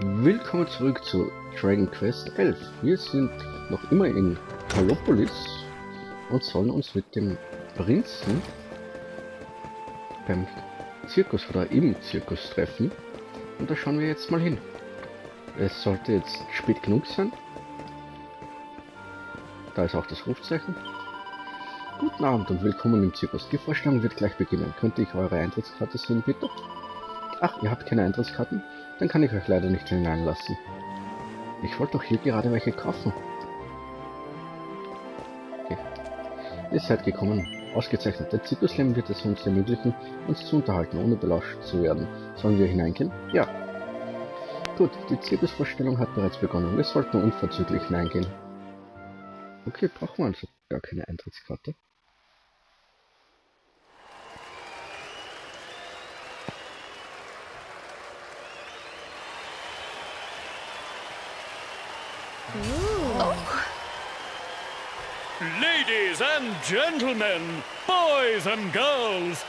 Willkommen zurück zu Dragon Quest 11. Wir sind noch immer in Gallopolis und sollen uns mit dem Prinzen beim Zirkus oder im Zirkus treffen. Und da schauen wir jetzt mal hin. Es sollte jetzt spät genug sein. Da ist auch das Rufzeichen. Guten Abend und willkommen im Zirkus. Die Vorstellung wird gleich beginnen. Könnte ich eure Eintrittskarte sehen, bitte? Ach, ihr habt keine Eintrittskarten? Dann kann ich euch leider nicht hineinlassen. Ich wollte doch hier gerade welche kaufen. Okay. Ihr seid gekommen. Ausgezeichnet. Der Zirkusleben wird es uns ermöglichen, uns zu unterhalten, ohne belauscht zu werden. Sollen wir hineingehen? Ja. Gut, die Zirkusvorstellung hat bereits begonnen. Wir sollten unverzüglich hineingehen. Okay, brauchen wir also gar keine Eintrittskarte. Ladies and gentlemen, boys and girls,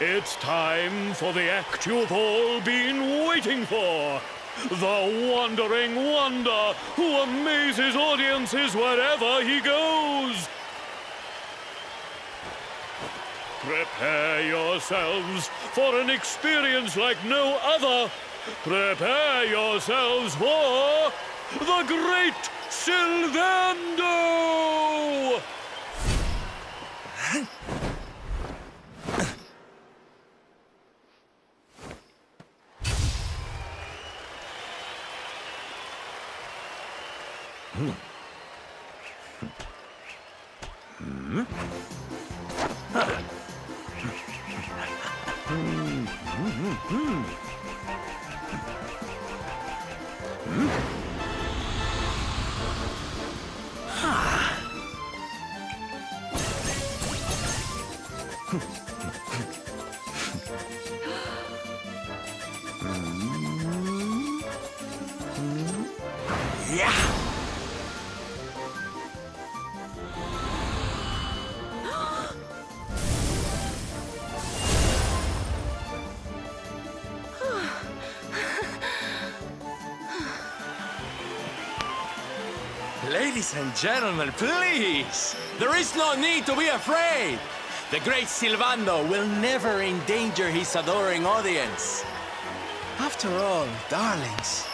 it's time for the act you've all been waiting for. The wandering wonder who amazes audiences wherever he goes. Prepare yourselves for an experience like no other. Prepare yourselves for the Great Sylvando! Ladies and gentlemen, please! There is no need to be afraid! The great Sylvando will never endanger his adoring audience. After all, darlings,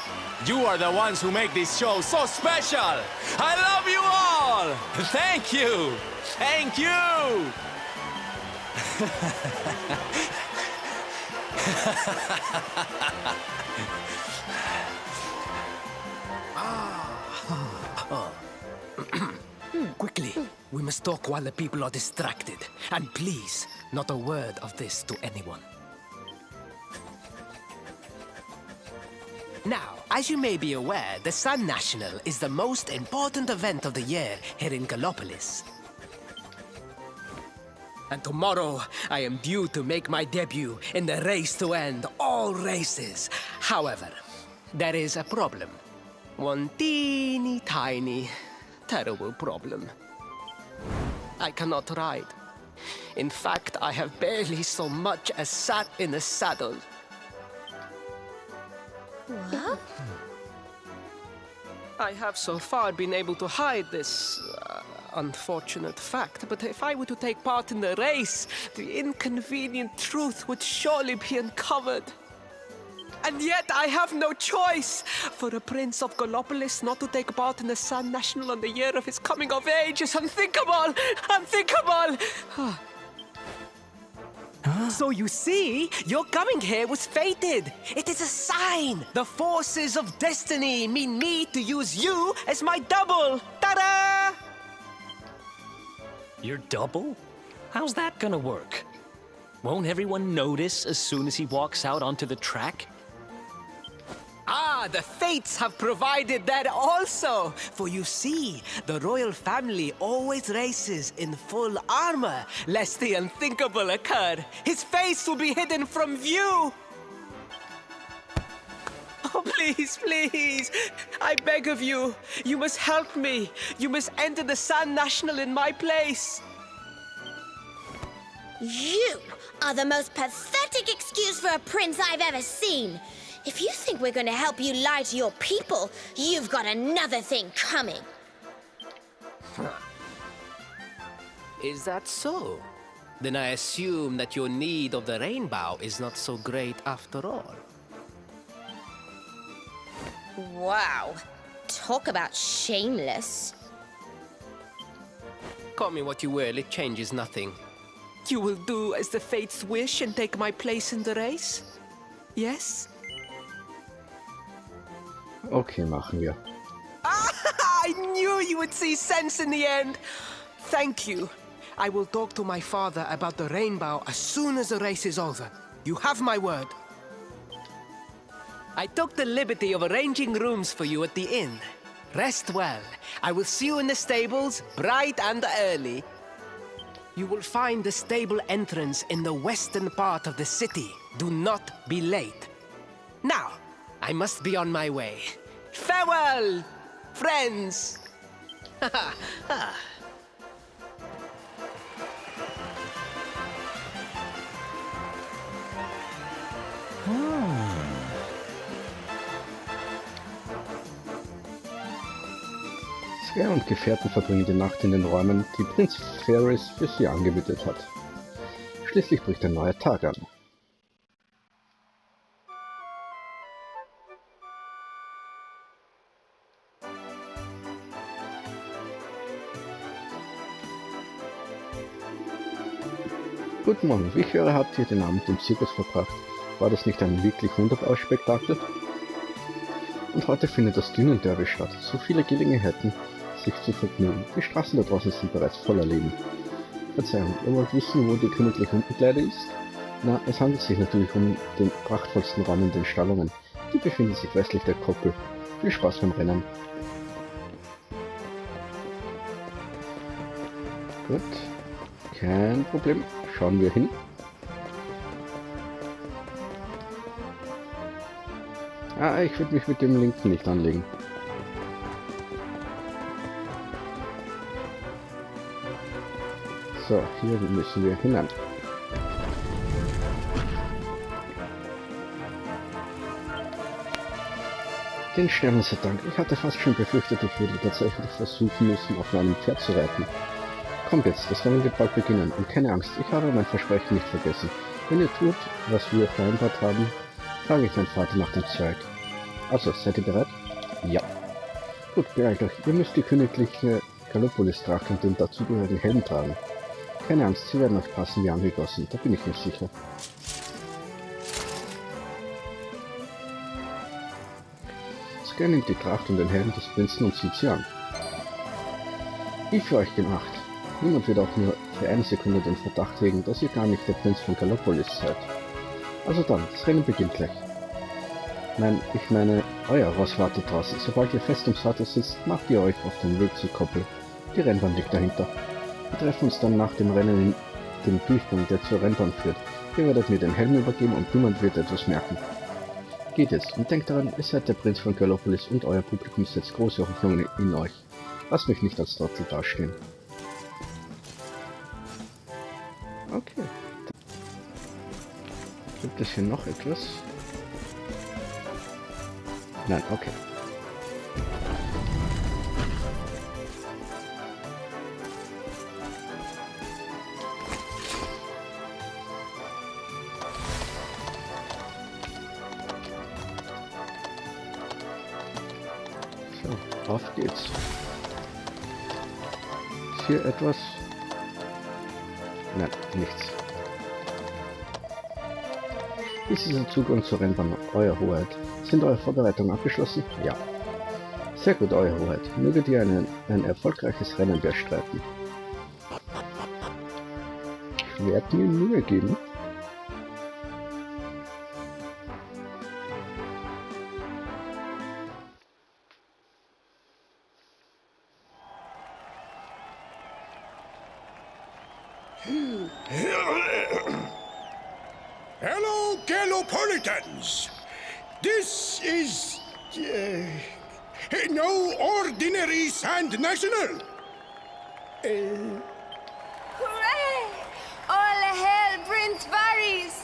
you are the ones who make this show so special! I love you all! Thank you! Thank you! Quickly, we must talk while the people are distracted. And please, not a word of this to anyone. Now, as you may be aware, the Sun National is the most important event of the year here in Gallopolis. And tomorrow, I am due to make my debut in the race to end all races. However, there is a problem. One teeny tiny, terrible problem. I cannot ride. In fact, I have barely so much as sat in a saddle. What? I have so far been able to hide this unfortunate fact, but if I were to take part in the race, the inconvenient truth would surely be uncovered. And yet I have no choice. For a prince of Gallopolis not to take part in the Sun National on the year of his coming of age is unthinkable! Unthinkable! So you see, your coming here was fated. It is a sign. The forces of destiny mean me to use you as my double. Ta-da! Your double? How's that gonna work? Won't everyone notice as soon as he walks out onto the track? Ah, the fates have provided that also. For you see, the royal family always races in full armor, lest the unthinkable occur. His face will be hidden from view. Oh, please, please, I beg of you, you must help me. You must enter the Sun National in my place. You are the most pathetic excuse for a prince I've ever seen. If you think we're gonna help you lie to your people, you've got another thing coming. Is that so? Then I assume that your need of the rainbow is not so great after all. Wow. Talk about shameless. Call me what you will, it changes nothing. You will do as the fates wish and take my place in the race? Yes? Okay, machen wir. I knew you would see sense in the end. Thank you. I will talk to my father about the rainbow as soon as the race is over. You have my word. I took the liberty of arranging rooms for you at the inn. Rest well. I will see you in the stables, bright and early. You will find the stable entrance in the western part of the city. Do not be late. Now, I must be on my way. Farewell, friends! Square und Gefährten verbringen die Nacht in den Räumen, die Prinz Faris für sie angemietet hat. Schließlich bricht ein neuer Tag an. Guten Morgen, wie ich höre, habt ihr den Abend im Zirkus verbracht. War das nicht ein wirklich wunderbares Spektakel? Und heute findet das Dünenderby statt. So viele Gelegenheiten, sich zu vergnügen. Die Straßen da draußen sind bereits voller Leben. Verzeihung, ihr wollt wissen, wo die königliche Umkleide ist? Na, es handelt sich natürlich um den prachtvollsten Raum in den Stallungen. Die befinden sich westlich der Koppel. Viel Spaß beim Rennen. Gut, kein Problem. Schauen wir hin. Ah, ich würde mich mit dem linken nicht anlegen. So, hier müssen wir hinein. Den Sternen sei Dank. Ich hatte fast schon befürchtet, ich würde tatsächlich versuchen müssen, auf meinem Pferd zu reiten. Kommt jetzt, das Rennen wird bald beginnen. Und keine Angst, ich habe mein Versprechen nicht vergessen. Wenn ihr tut, was wir vereinbart haben, frage ich meinen Vater nach dem Zeug. Also, seid ihr bereit? Ja. Gut, beeilt euch. Ihr müsst die königliche Gallopolis-Tracht und den dazugehörigen Helm tragen. Keine Angst, sie werden euch passen wie angegossen, da bin ich mir sicher. Scan nimmt die Tracht und den Helm des Prinzen und zieht sie an. Wie für euch gemacht. Niemand wird auch nur für eine Sekunde den Verdacht hegen, dass ihr gar nicht der Prinz von Gallopolis seid. Also dann, das Rennen beginnt gleich. Nein, ich meine, euer Ross wartet draußen. Sobald ihr fest ums Sattel sitzt, macht ihr euch auf den Weg zur Koppel. Die Rennbahn liegt dahinter. Wir treffen uns dann nach dem Rennen in dem Durchgang, der zur Rennbahn führt. Ihr werdet mir den Helm übergeben und niemand wird etwas merken. Geht jetzt und denkt daran, ihr seid der Prinz von Gallopolis und euer Publikum setzt große Hoffnungen in euch. Lasst mich nicht als Trottel dastehen. Okay. Gibt es hier noch etwas? Nein, okay. So, auf geht's. Ist hier etwas? Nein, nichts. Dies ist ein Zugang zur Rennbahn, Euer Hoheit. Sind eure Vorbereitungen abgeschlossen? Ja. Sehr gut, Euer Hoheit. Möget ihr ein erfolgreiches Rennen bestreiten. Ich werde mir Mühe geben. Hello, Gallopolitans! This is no ordinary Sand National. Hooray! All hail Prinz Faris!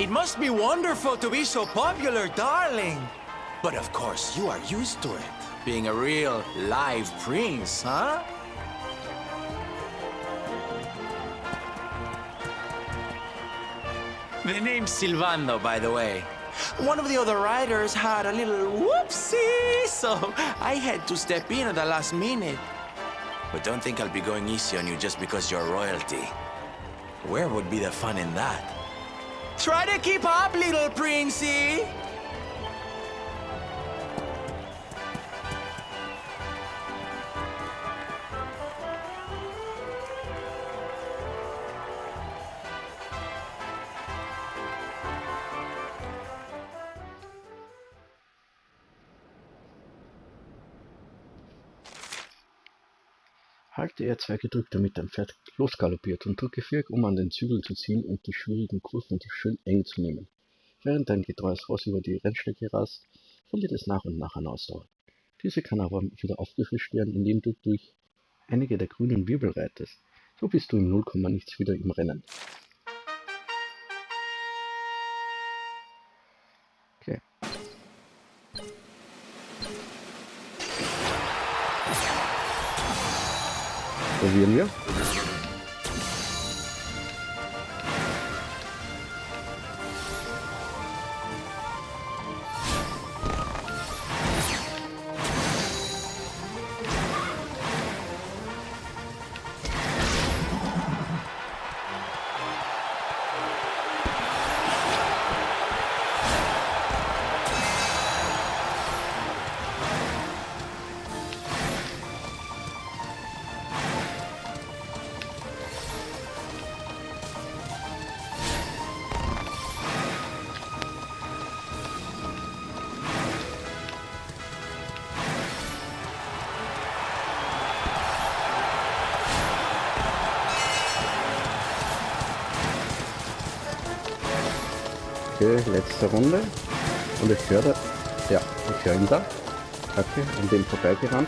It must be wonderful to be so popular, darling. But of course, you are used to it. Being a real live prince, huh? The name's Silvando, by the way. One of the other riders had a little whoopsie, so I had to step in at the last minute. But don't think I'll be going easy on you just because you're royalty. Where would be the fun in that? Try to keep up, little princey! Halte R2 gedrückt, damit dein Pferd losgaloppiert, und drücke Viereck, um an den Zügel zu ziehen und die schwierigen Kurven schön eng zu nehmen. Während dein getreues Ross über die Rennstrecke rast, verliert es nach und nach an Ausdauer. Diese kann aber wieder aufgefrischt werden, indem du durch einige der grünen Wirbel reitest. So bist du im 0, nichts wieder im Rennen. Okay. Probieren wir. Okay, letzte Runde. Und ich höre da. Ja, ich höre ihn da. Okay, an dem vorbeigerannt.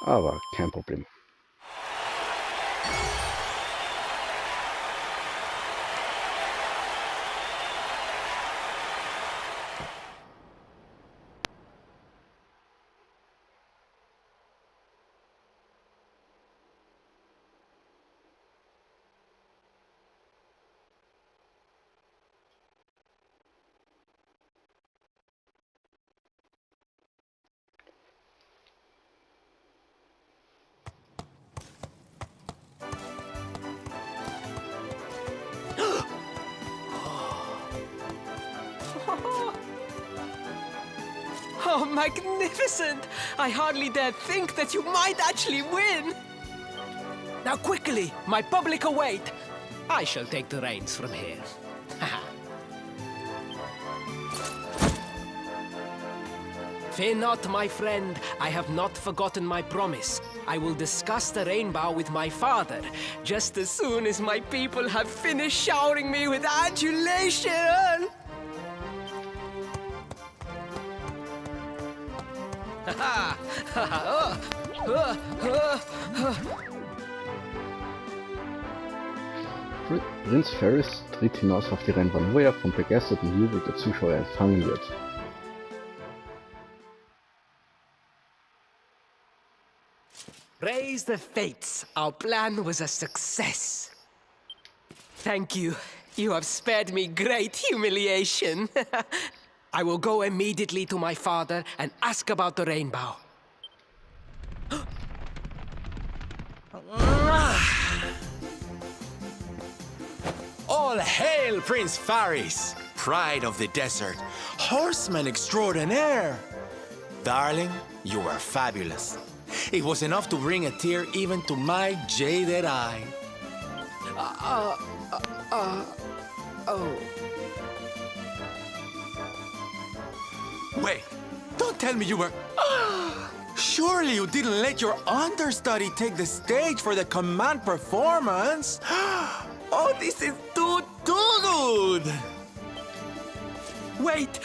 Aber kein Problem. Oh, magnificent! I hardly dare think that you might actually win! Now quickly, my public await! I shall take the reins from here. Fear not, my friend. I have not forgotten my promise. I will discuss the rainbow with my father, just as soon as my people have finished showering me with adulation! Prinz Faris tritt hinaus auf die Rennbahn, wo er vom begeisterten Jubel der Zuschauer empfangen wird. Praise the fates, our plan was a success. Thank you. You have spared me great humiliation. I will go immediately to my father and ask about the rainbow. All hail Prince Faris, pride of the desert, horseman extraordinaire. Darling, you were fabulous. It was enough to bring a tear even to my jaded eye. Oh. Wait, don't tell me you were... Surely you didn't let your understudy take the stage for the command performance? Oh, this is too good! Wait!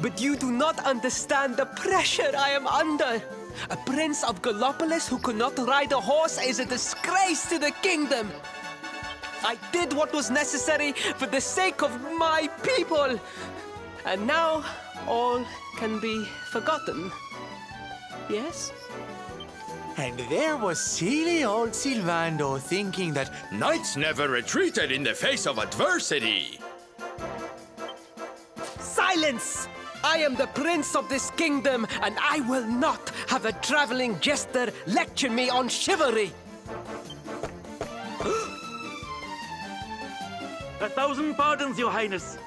but you do not understand the pressure I am under. A prince of Gallopolis who could not ride a horse is a disgrace to the kingdom. I did what was necessary for the sake of my people. And now all can be forgotten. Yes? And there was silly old Silvando thinking that knights never retreated in the face of adversity. Silence! I am the prince of this kingdom, and I will not have a traveling jester lecture me on chivalry. 1,000 pardons, Your Highness.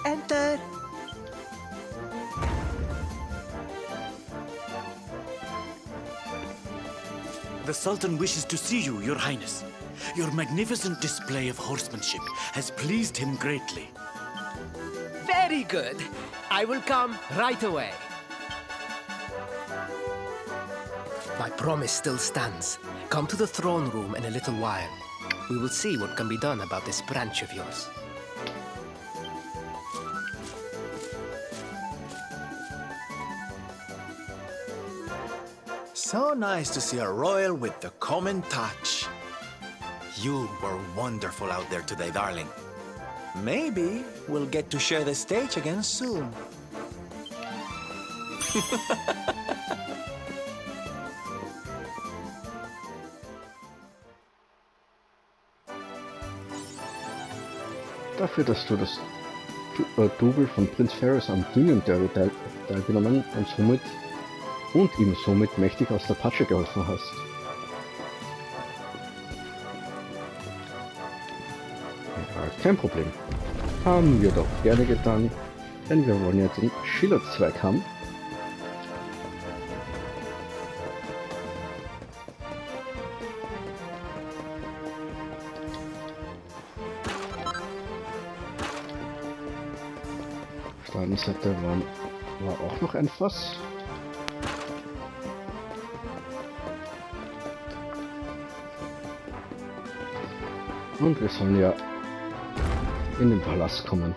Enter. The Sultan wishes to see you, Your Highness. Your magnificent display of horsemanship has pleased him greatly. Very good. I will come right away. My promise still stands. Come to the throne room in a little while. We will see what can be done about this branch of yours. So nice to see a royal with the common touch. You were wonderful out there today, darling. Maybe we'll get to share the stage again soon. Dafür, dass du das Double von Prinz Faris am Dünenderby teilgenommen und ihm somit mächtig aus der Patsche geholfen hast. Ja, kein Problem. Haben wir doch gerne getan, denn wir wollen ja den Schillerzweig haben. Auf der anderen Seite war auch noch ein Fass. Und wir sollen ja in den Palast kommen.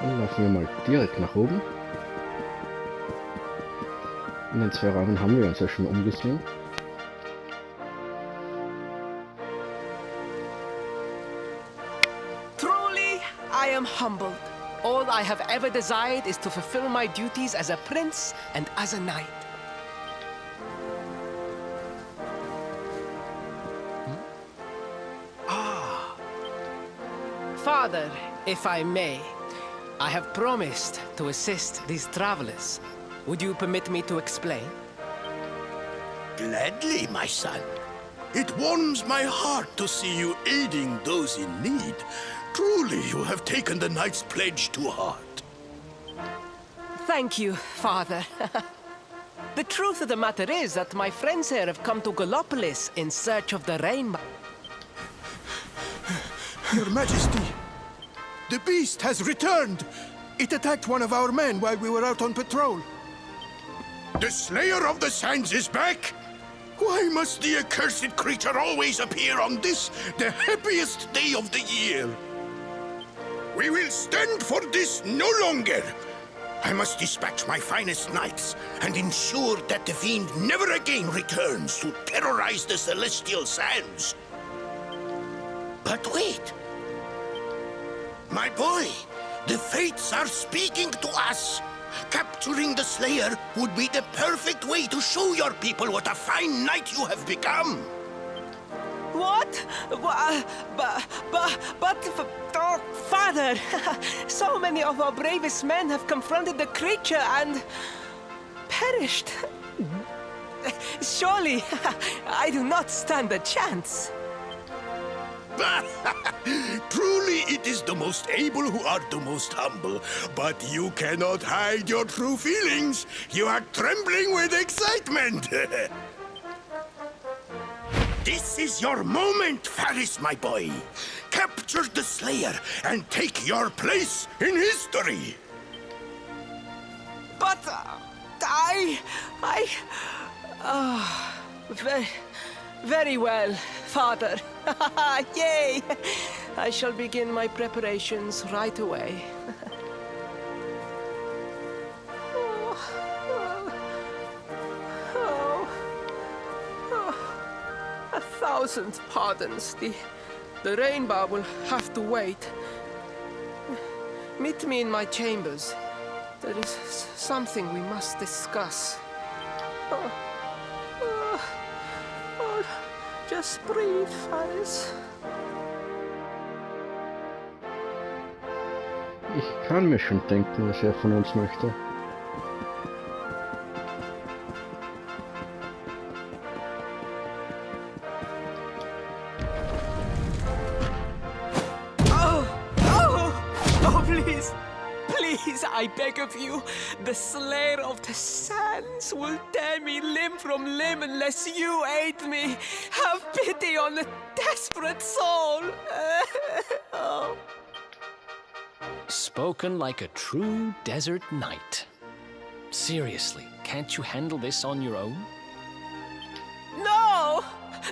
Dann laufen wir mal direkt nach oben. In den 2 Räumen haben wir uns ja schon umgesehen. Truly, I am humbled. All I have ever desired is to fulfill my duties as a prince and as a knight. Father, if I may, I have promised to assist these travelers. Would you permit me to explain? Gladly, my son. It warms my heart to see you aiding those in need. Truly, you have taken the knight's pledge to heart. Thank you, Father. The truth of the matter is that my friends here have come to Gallopolis in search of the rainbow. Your Majesty, the beast has returned. It attacked one of our men while we were out on patrol. The Slayer of the Sands is back? Why must the accursed creature always appear on this, the happiest day of the year? We will stand for this no longer. I must dispatch my finest knights and ensure that the fiend never again returns to terrorize the celestial sands. But wait. My boy, the fates are speaking to us. Capturing the Slayer would be the perfect way to show your people what a fine knight you have become. What? Oh, Father, so many of our bravest men have confronted the creature and perished. Surely, I do not stand a chance. Truly, it is the most able who are the most humble. But you cannot hide your true feelings. You are trembling with excitement. This is your moment, Faris, my boy. Capture the Slayer and take your place in history. But very well, Father. Yay! I shall begin my preparations right away. A thousand pardons. The rainbow will have to wait. Meet me in my chambers. There is something we must discuss. Just breathe, Faris. Ich kann mir schon denken, was er von uns möchte. Please, I beg of you, the Slayer of the Sands will tear me limb from limb unless you aid me. Have pity on a desperate soul. Oh. Spoken like a true desert knight. Seriously, can't you handle this on your own? No!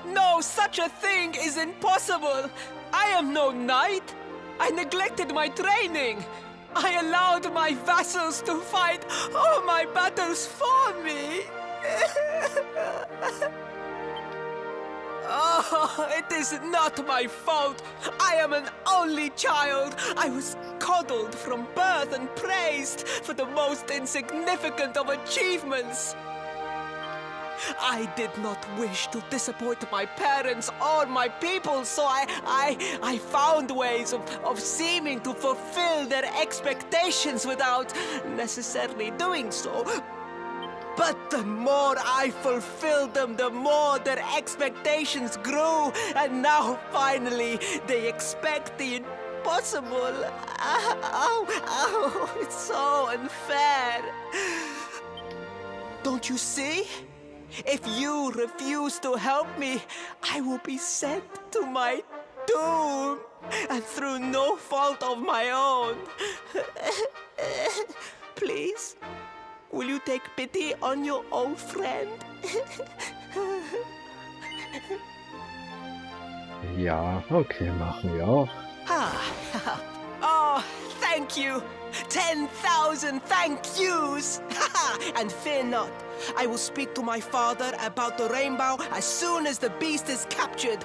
No, such a thing is impossible. I am no knight. I neglected my training. I allowed my vassals to fight all my battles for me. Oh, it is not my fault. I am an only child. I was coddled from birth and praised for the most insignificant of achievements. I did not wish to disappoint my parents or my people, so I found ways of seeming to fulfill their expectations without necessarily doing so. But the more I fulfilled them, the more their expectations grew, and now finally they expect the impossible. Ow, it's so unfair. Don't you see? If you refuse to help me, I will be sent to my doom, and through no fault of my own. Please, will you take pity on your old friend? Ja, okay, machen wir auch. Oh, thank you. 10,000 thank yous! And fear not, I will speak to my father about the rainbow as soon as the beast is captured.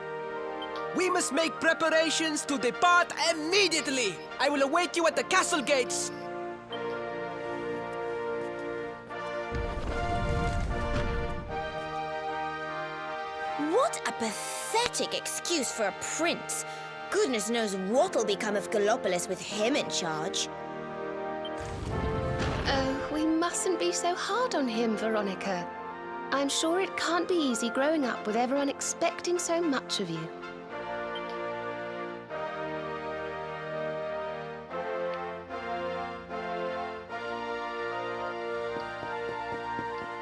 We must make preparations to depart immediately. I will await you at the castle gates. What a pathetic excuse for a prince. Goodness knows what'll become of Gallopolis with him in charge. Oh, we mustn't be so hard on him, Veronica. I'm sure it can't be easy growing up with everyone expecting so much of you.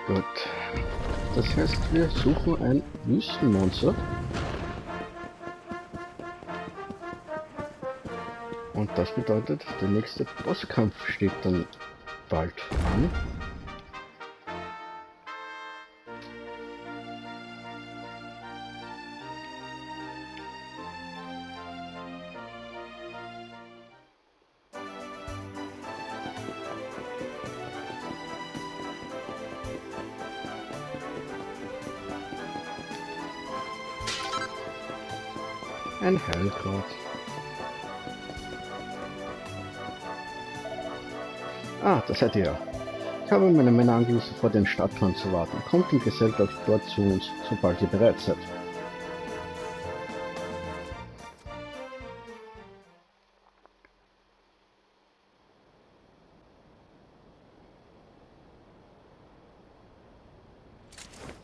Gut. Das heißt, wir suchen ein Wüstenmonster. Und das bedeutet, der nächste Bosskampf steht dann bald an. Ein Heilgrad. Ah, das seid ihr ja. Ich habe meine Männer angewiesen, vor den Stadttoren zu warten. Kommt und gesellt euch dort zu uns, sobald ihr bereit seid.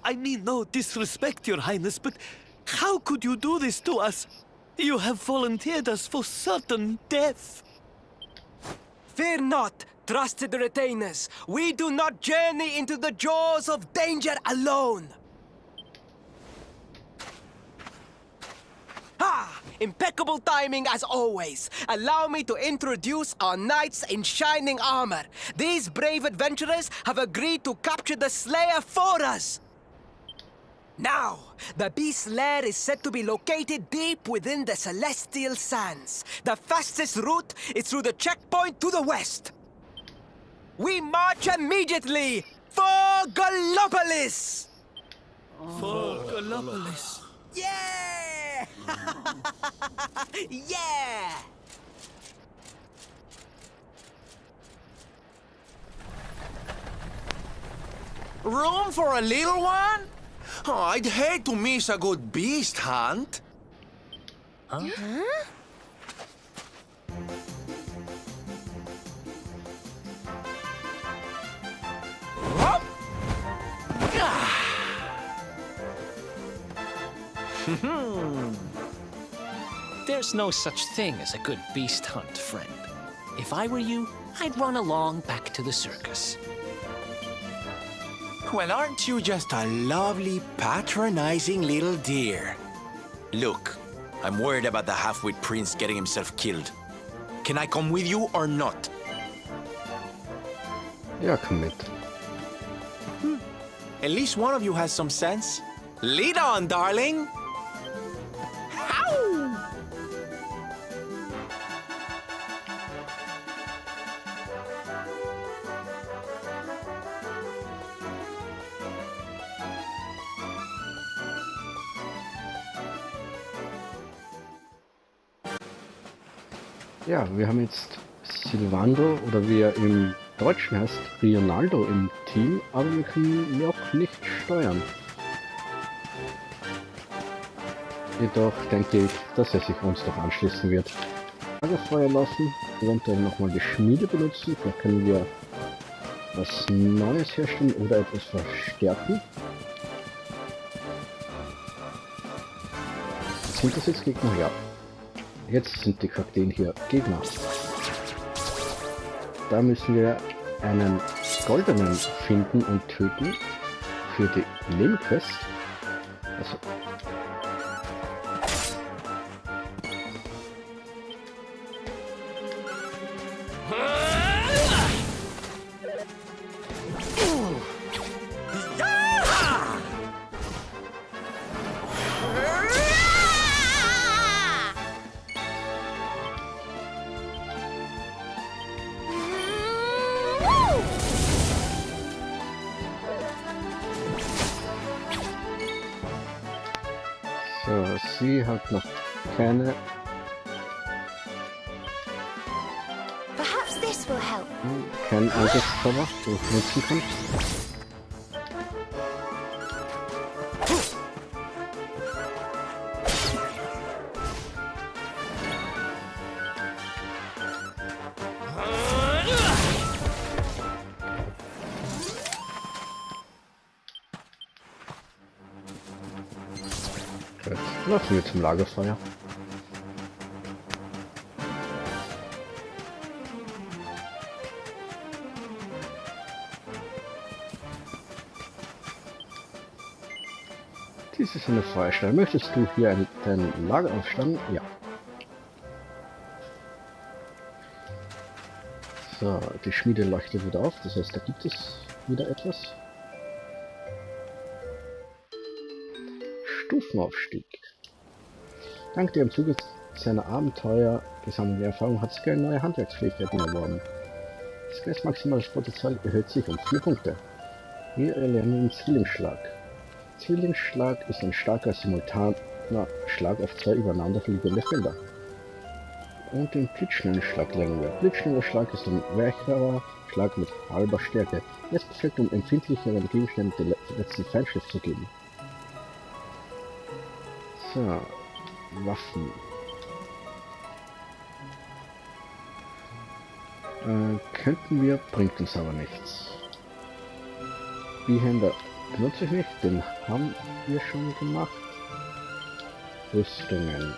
I mean no disrespect, Your Highness, but how could you do this to us? You have volunteered us for certain death. Fear not, trusted retainers. We do not journey into the jaws of danger alone. Impeccable timing as always. Allow me to introduce our knights in shining armor. These brave adventurers have agreed to capture the Slayer for us. Now, the beast's lair is said to be located deep within the Celestial Sands. The fastest route is through the checkpoint to the west. We march immediately for Gallopolis! For Gallopolis. Yeah! Yeah! Room for a little one? Oh, I'd hate to miss a good beast hunt. Huh? Whoop! There's no such thing as a good beast hunt, friend. If I were you, I'd run along back to the circus. Well, aren't you just a lovely, patronizing little dear? Look, I'm worried about the half-wit prince getting himself killed. Can I come with you or not? Ja, komm mit. At least one of you has some sense. Lead on, darling! Howl! Ja, wir haben jetzt Silvando, oder wie er im Deutschen heißt, Rionaldo im Team, aber wir können noch nicht steuern. Jedoch denke ich, dass er sich uns doch anschließen wird. Lagerfeuer lassen, eventuell nochmal die Schmiede benutzen, vielleicht können wir was Neues herstellen oder etwas verstärken. Sind das jetzt Gegner? Ja. Jetzt sind die Kakteen hier Gegner. Da müssen wir einen goldenen finden und töten für die Nebenquest. Also so, sie hat noch keine. Perhaps this will help. Kein Angriffszauber, den ich nutzen kann. Jetzt laufen wir zum Lagerfeuer. Dies ist eine Feuerstelle. Möchtest du hier dein Lager aufstellen? Ja. So, die Schmiede leuchtet wieder auf, das heißt, da gibt es wieder etwas. Stufenaufstieg. Dank der im Zuge seiner Abenteuer gesammelte Erfahrung hat Sky neue Handwerksfähigkeiten erworben. Skys maximales Potenzial erhöht sich um 4 Punkte. Wir erlernen den Zwillingsschlag. Zwillingsschlag ist ein starker simultaner Schlag auf 2 übereinander liegende Felder. Und den blitzschnellen Schlag lernen wir. Blitzschneller Schlag ist ein weicherer Schlag mit halber Stärke. Er ist perfekt, um empfindlicheren Gegenständen den letzten Feinschliff zu geben. So, Waffen. Könnten wir, bringt uns aber nichts. Behänder benutze ich nicht, den haben wir schon gemacht. Rüstungen.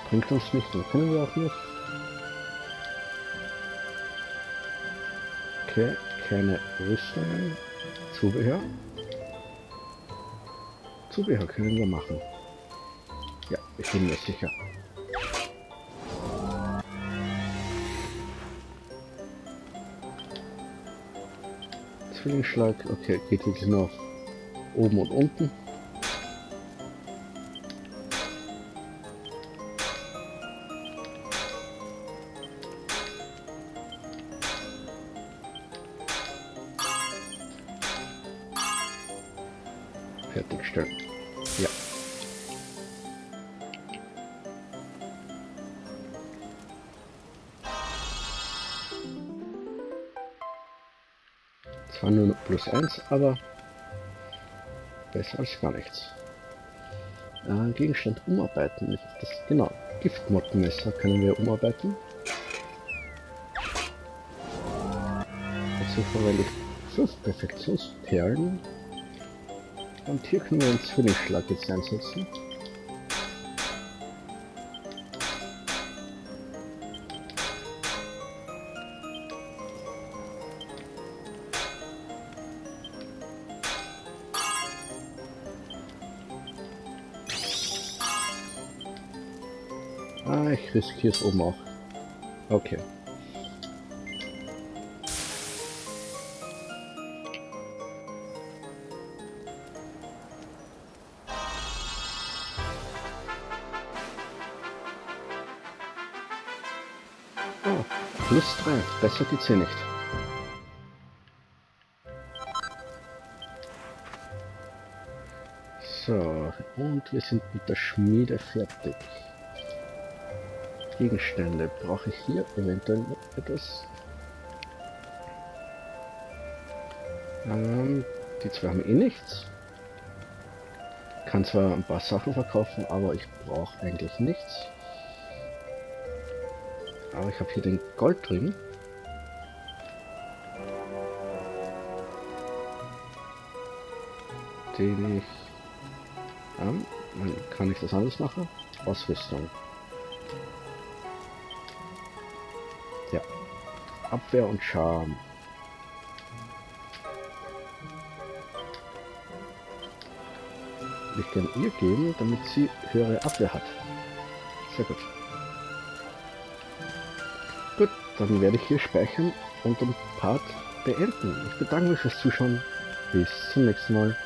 Bringt uns nicht, den können wir auch nicht. Okay, keine Rüstungen. Zubehör. Zubehör können wir machen. Ja. Ich bin mir sicher. Zwillingsschlag, okay, geht wirklich nur auf oben und unten. Fertigstellen. Ja. Zwar nur +1, aber besser als gar nichts. Gegenstand umarbeiten. Das, genau, Giftmottenmesser können wir umarbeiten. Dazu verwende ich 5 Perfektionsperlen. Und hier können wir einen Zwillingsschlag jetzt einsetzen. Ich riskiere es oben auch. Okay. Oh, +3. Besser geht's hier nicht. So, und wir sind mit der Schmiede fertig. Gegenstände. Brauche ich hier eventuell etwas? Die zwei haben eh nichts. Kann zwar ein paar Sachen verkaufen, aber ich brauche eigentlich nichts. Aber ich habe hier den Goldring. Den ich... kann ich das anders machen? Ausrüstung. Ja. Abwehr und Charme. Ich kann ihr geben, damit sie höhere Abwehr hat. Sehr gut. Gut, dann werde ich hier speichern und den Part beenden. Ich bedanke mich fürs Zuschauen. Bis zum nächsten Mal.